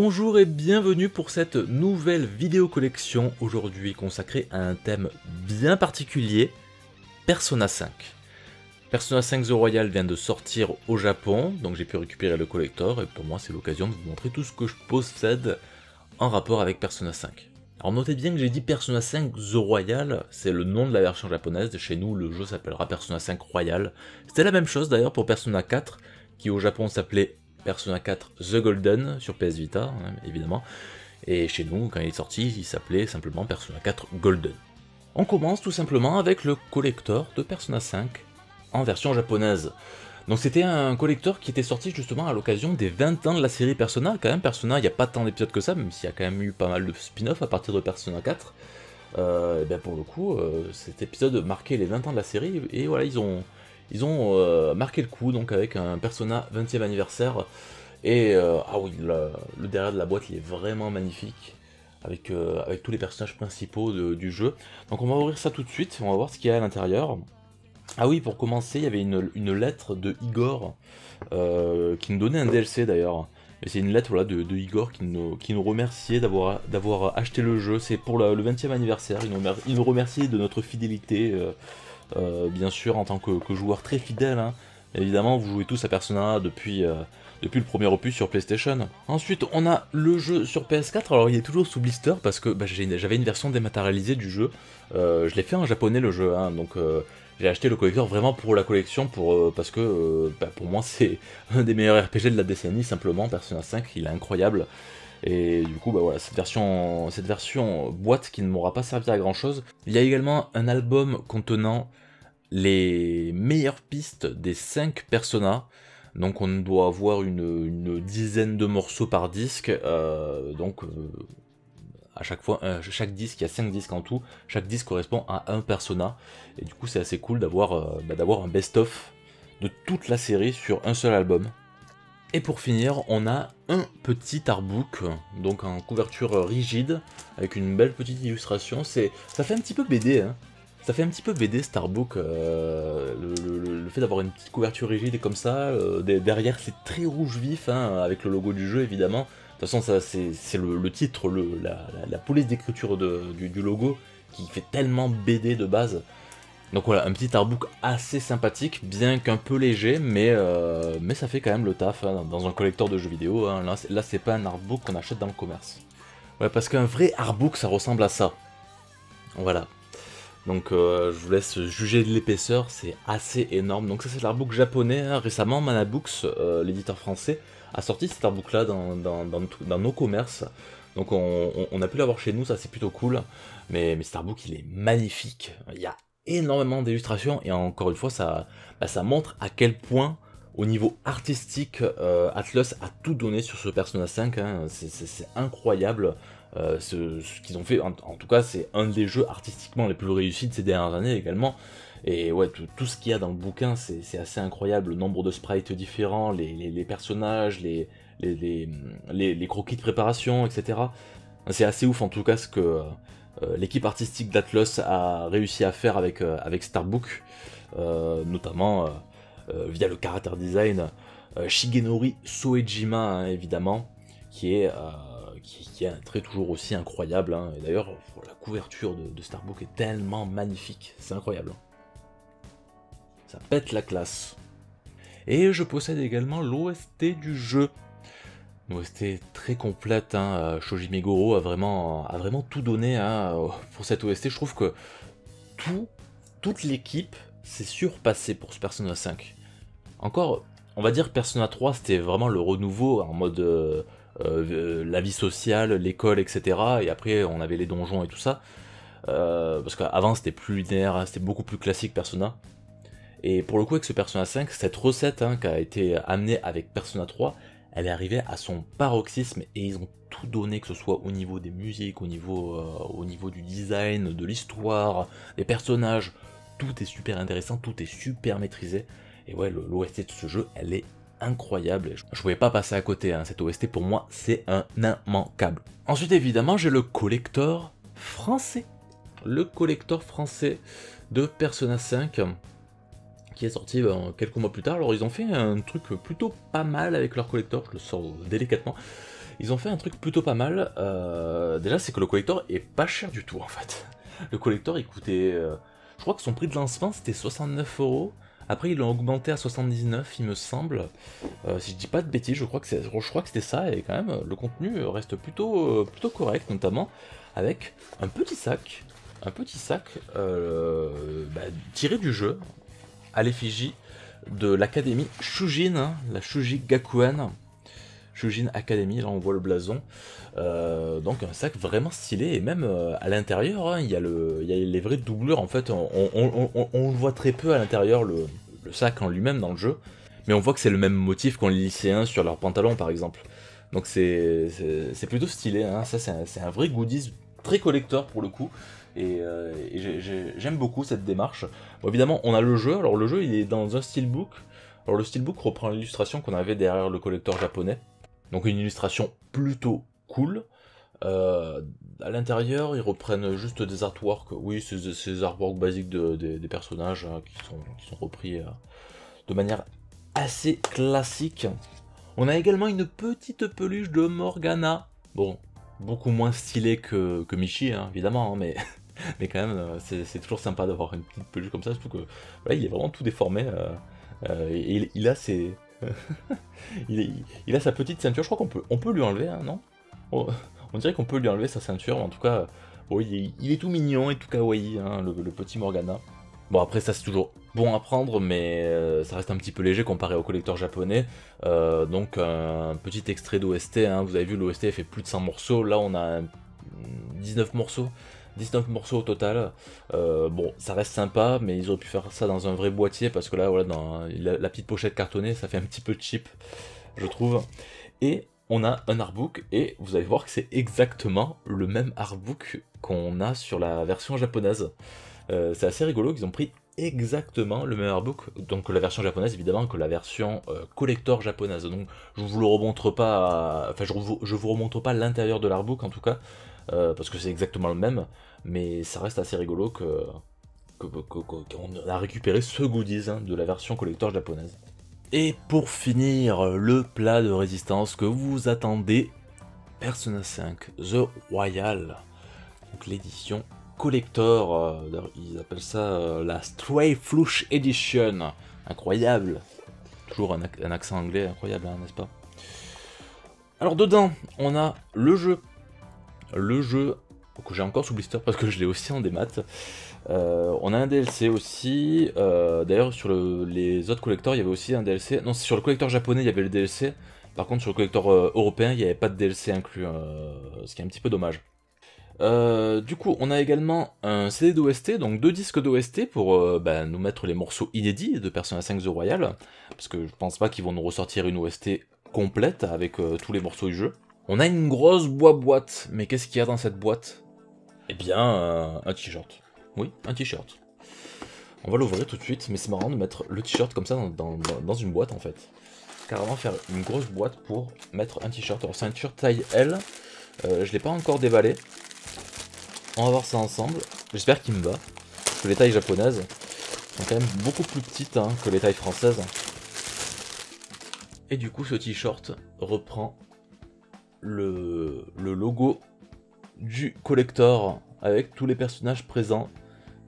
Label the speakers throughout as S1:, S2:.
S1: Bonjour et bienvenue pour cette nouvelle vidéo collection, aujourd'hui consacrée à un thème bien particulier, Persona 5. Persona 5 The Royal vient de sortir au Japon, donc j'ai pu récupérer le collector, et pour moi c'est l'occasion de vous montrer tout ce que je possède en rapport avec Persona 5. Alors notez bien que j'ai dit Persona 5 The Royal, c'est le nom de la version japonaise, chez nous le jeu s'appellera Persona 5 Royal. C'était la même chose d'ailleurs pour Persona 4, qui au Japon s'appelait Persona 4 The Golden sur PS Vita, hein, évidemment, et chez nous, quand il est sorti, il s'appelait simplement Persona 4 Golden. On commence tout simplement avec le collector de Persona 5 en version japonaise. Donc c'était un collector qui était sorti justement à l'occasion des 20 ans de la série Persona. Quand même, Persona, il n'y a pas tant d'épisodes que ça, même s'il y a quand même eu pas mal de spin-off à partir de Persona 4. Et bien pour le coup, cet épisode marquait les 20 ans de la série, et voilà, ils ont marqué le coup donc avec un Persona 20e anniversaire. Et ah oui, le derrière de la boîte il est vraiment magnifique, avec tous les personnages principaux du jeu. Donc on va ouvrir ça tout de suite, on va voir ce qu'il y a à l'intérieur. Ah oui, pour commencer, il y avait une lettre de Igor, qui nous donnait un DLC d'ailleurs. Et c'est une lettre voilà, de Igor qui nous remerciait d'avoir acheté le jeu. C'est pour le 20e anniversaire, il nous remerciait de notre fidélité, bien sûr, en tant que joueur très fidèle. Hein. Évidemment, vous jouez tous à Persona depuis le premier opus sur PlayStation. Ensuite, on a le jeu sur PS4. Alors, il est toujours sous blister parce que j'avais une version dématérialisée du jeu. Je l'ai fait en japonais le jeu, hein, donc j'ai acheté le collector vraiment pour la collection, parce que pour moi c'est un des meilleurs RPG de la décennie, simplement. Persona 5, il est incroyable. Et du coup, voilà, cette version boîte qui ne m'aura pas servi à grand chose. Il y a également un album contenant les meilleures pistes des 5 Persona. Donc on doit avoir une dizaine de morceaux par disque. À chaque fois, chaque disque, il y a 5 disques en tout. Chaque disque correspond à un Persona. Et du coup, c'est assez cool d'avoir un best-of de toute la série sur un seul album. Et pour finir, on a un petit artbook, donc en couverture rigide, avec une belle petite illustration. Ça fait un petit peu BD, hein. Ça fait un petit peu BD cet artbook, le fait d'avoir une petite couverture rigide et comme ça. Derrière c'est très rouge vif, hein, avec le logo du jeu évidemment. De toute façon ça c'est le titre, la police d'écriture du logo qui fait tellement BD de base. Donc voilà, un petit artbook assez sympathique, bien qu'un peu léger, mais ça fait quand même le taf, hein, dans un collector de jeux vidéo. Hein. Là c'est pas un artbook qu'on achète dans le commerce. Ouais, parce qu'un vrai artbook ça ressemble à ça. Voilà. Donc je vous laisse juger de l'épaisseur, c'est assez énorme. Donc ça c'est l'artbook japonais, hein. Récemment Manabooks, l'éditeur français, a sorti cet artbook là dans nos commerces. Donc on a pu l'avoir chez nous, ça c'est plutôt cool. Mais cet artbook il est magnifique, il y a énormément d'illustrations et encore une fois ça montre à quel point au niveau artistique Atlus a tout donné sur ce Persona 5, hein. C'est incroyable. Ce qu'ils ont fait, en tout cas c'est un des jeux artistiquement les plus réussis de ces dernières années également. Et ouais, tout ce qu'il y a dans le bouquin c'est assez incroyable, le nombre de sprites différents, les personnages, les croquis de préparation, etc. C'est assez ouf en tout cas ce que l'équipe artistique d'Atlus a réussi à faire avec cet artbook, notamment via le character design, Shigenori Soejima, hein, évidemment, qui est un trait toujours aussi incroyable, hein. Et d'ailleurs, la couverture de cet artbook est tellement magnifique, c'est incroyable. Ça pète la classe. Et je possède également l'OST du jeu. Une OST très complète, hein. Shoji Meguro a vraiment tout donné, hein, pour cette OST. Je trouve que toute l'équipe s'est surpassée pour ce Persona 5. Encore, on va dire Persona 3, c'était vraiment le renouveau en mode la vie sociale, l'école, etc. Et après, on avait les donjons et tout ça. Parce qu'avant, c'était plus linéaire, hein, c'était beaucoup plus classique Persona. Et pour le coup, avec ce Persona 5, cette recette, hein, qui a été amenée avec Persona 3, elle est arrivée à son paroxysme et ils ont tout donné, que ce soit au niveau des musiques, au niveau du design, de l'histoire, des personnages. Tout est super intéressant, tout est super maîtrisé. Et ouais, l'OST de ce jeu, elle est incroyable. Je pouvais pas passer à côté, hein. Cette OST pour moi, c'est un immanquable. Ensuite, évidemment, j'ai le collector français. Le collector français de Persona 5. Qui est sorti quelques mois plus tard. Alors ils ont fait un truc plutôt pas mal avec leur collector, je le sors délicatement. Ils ont fait un truc plutôt pas mal. Déjà, c'est que le collector est pas cher du tout en fait. Le collector il coûtait. Je crois que son prix de lancement c'était 69 €. Après, ils l'ont augmenté à 79, il me semble. Si je dis pas de bêtises, je crois que c'était ça. Et quand même, le contenu reste plutôt correct, notamment avec un petit sac. Un petit sac tiré du jeu à l'effigie de l'académie Shujin, hein, la Shuji Gakuen. Shujin Academy, là on voit le blason. Donc un sac vraiment stylé, et même à l'intérieur, hein, il y a les vraies doublures, en fait, on le voit très peu à l'intérieur, le sac en lui-même dans le jeu, mais on voit que c'est le même motif qu'ont les lycéens sur leurs pantalons par exemple. Donc c'est plutôt stylé, hein. Ça c'est un vrai goodies très collector pour le coup, et j'aime beaucoup cette démarche. Bon, évidemment on a le jeu, alors le jeu il est dans un steelbook, alors le steelbook reprend l'illustration qu'on avait derrière le collector japonais. Donc une illustration plutôt cool. À l'intérieur, ils reprennent juste des artworks. Oui, c'est ces artworks basiques des personnages hein, qui sont repris de manière assez classique. On a également une petite peluche de Morgana. Bon, beaucoup moins stylée que Michi, hein, évidemment, hein, mais, mais quand même, c'est toujours sympa d'avoir une petite peluche comme ça, surtout que voilà, il est vraiment tout déformé. Et il a ses... il a sa petite ceinture, je crois qu'on peut lui enlever, hein, non? On dirait qu'on peut lui enlever sa ceinture, mais en tout cas, bon, il est tout mignon et tout kawaii, hein, le petit Morgana. Bon, après ça c'est toujours bon à prendre, mais ça reste un petit peu léger comparé au collector japonais. Donc un petit extrait d'OST, hein, vous avez vu l'OST fait plus de 100 morceaux, là on a 19 morceaux. 19 morceaux au total. Bon, ça reste sympa, mais ils auraient pu faire ça dans un vrai boîtier, parce que là, voilà, dans la petite pochette cartonnée, ça fait un petit peu cheap, je trouve. Et on a un artbook, et vous allez voir que c'est exactement le même artbook qu'on a sur la version japonaise. C'est assez rigolo qu'ils ont pris exactement le même artbook, donc la version japonaise évidemment que la version collector japonaise. Donc je vous le remontre pas, enfin je vous remontre pas l'intérieur de l'artbook en tout cas, parce que c'est exactement le même, mais ça reste assez rigolo qu'on a récupéré ce goodies hein, de la version collector japonaise. Et pour finir, le plat de résistance que vous attendez, Persona 5 The Royal, donc l'édition collector, ils appellent ça la Stray Flush Edition, incroyable, toujours un accent anglais incroyable, hein, n'est-ce pas? Alors dedans, on a le jeu que j'ai encore sous blister parce que je l'ai aussi en démat. On a un DLC aussi, d'ailleurs sur les autres collectors il y avait aussi un DLC, non c'est sur le collector japonais il y avait le DLC, par contre sur le collector européen il n'y avait pas de DLC inclus, ce qui est un petit peu dommage. Du coup on a également un CD d'OST, donc 2 disques d'OST pour nous mettre les morceaux inédits de Persona 5 The Royal, parce que je pense pas qu'ils vont nous ressortir une OST complète avec tous les morceaux du jeu. On a une grosse boîte, mais qu'est-ce qu'il y a dans cette boîte? Eh bien, un t-shirt. Oui, un t-shirt. On va l'ouvrir tout de suite, mais c'est marrant de mettre le t-shirt comme ça dans une boîte en fait. Carrément faire une grosse boîte pour mettre un t-shirt. Alors c'est un t-shirt taille L, je l'ai pas encore déballé. On va voir ça ensemble. J'espère qu'il me va. Parce que les tailles japonaises sont quand même beaucoup plus petites hein, que les tailles françaises. Et du coup ce t-shirt reprend le logo du collector avec tous les personnages présents,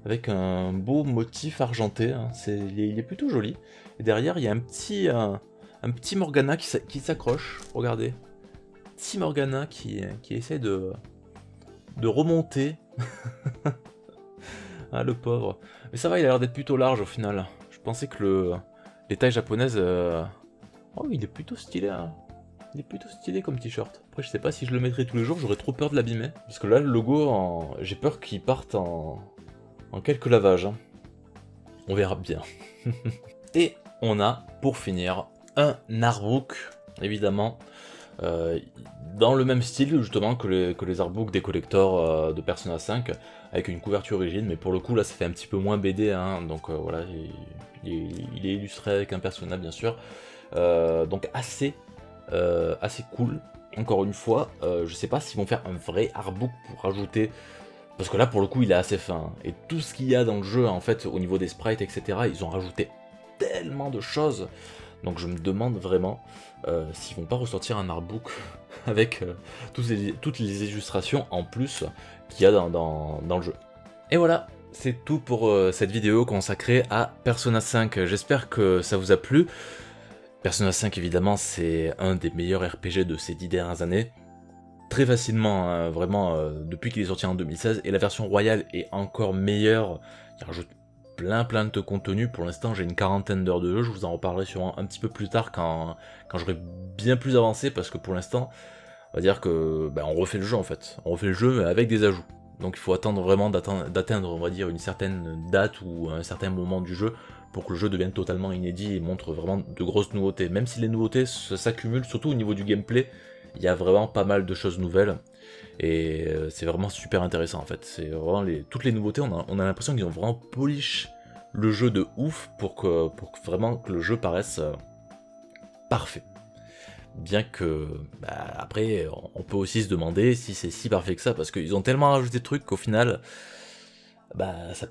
S1: avec un beau motif argenté, hein. Il est plutôt joli. Et derrière il y a un petit Morgana qui s'accroche, regardez. Petit Morgana qui essaie de remonter. Ah le pauvre. Mais ça va, il a l'air d'être plutôt large au final. Je pensais que les tailles japonaises... Oh il est plutôt stylé hein. Il est plutôt stylé comme t-shirt. Après je sais pas si je le mettrai tous les jours, j'aurais trop peur de l'abîmer. Parce que là le logo, j'ai peur qu'il parte en quelques lavages. Hein. On verra bien. Et on a pour finir un artbook, évidemment. Dans le même style justement que les artbooks des collectors de Persona 5, avec une couverture rigide, mais pour le coup là ça fait un petit peu moins BD, hein, donc voilà, il est illustré avec un Persona bien sûr, donc assez cool. Encore une fois, je sais pas s'ils vont faire un vrai artbook pour rajouter, parce que là pour le coup il est assez fin, et tout ce qu'il y a dans le jeu en fait au niveau des sprites etc, ils ont rajouté tellement de choses. Donc je me demande vraiment s'ils vont pas ressortir un artbook avec toutes les illustrations en plus qu'il y a dans le jeu. Et voilà, c'est tout pour cette vidéo consacrée à Persona 5. J'espère que ça vous a plu. Persona 5 évidemment c'est un des meilleurs RPG de ces 10 dernières années. Très facilement, hein, vraiment, depuis qu'il est sorti en 2016, et la version royale est encore meilleure. Il rajoute plein de contenu. Pour l'instant j'ai une quarantaine d'heures de jeu, je vous en reparlerai sûrement un petit peu plus tard quand j'aurai bien plus avancé, parce que pour l'instant, on va dire que on refait le jeu en fait. On refait le jeu mais avec des ajouts. Donc il faut attendre vraiment d'atteindre, on va dire, une certaine date ou un certain moment du jeu pour que le jeu devienne totalement inédit et montre vraiment de grosses nouveautés. Même si les nouveautés s'accumulent, surtout au niveau du gameplay, il y a vraiment pas mal de choses nouvelles. Et c'est vraiment super intéressant en fait. C'est vraiment toutes les nouveautés, on a l'impression qu'ils ont vraiment polish le jeu de ouf pour que vraiment que le jeu paraisse parfait. Bien que, après, on peut aussi se demander si c'est si parfait que ça, parce qu'ils ont tellement rajouté de trucs qu'au final, ça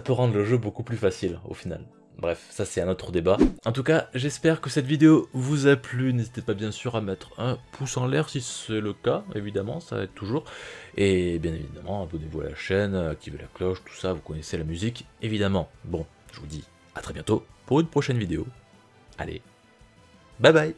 S1: peut rendre le jeu beaucoup plus facile, au final. Bref, ça c'est un autre débat. En tout cas, j'espère que cette vidéo vous a plu. N'hésitez pas bien sûr à mettre un pouce en l'air si c'est le cas, évidemment, ça aide toujours. Et bien évidemment, abonnez-vous à la chaîne, activez la cloche, tout ça, vous connaissez la musique, évidemment. Bon, je vous dis à très bientôt pour une prochaine vidéo. Allez, bye bye!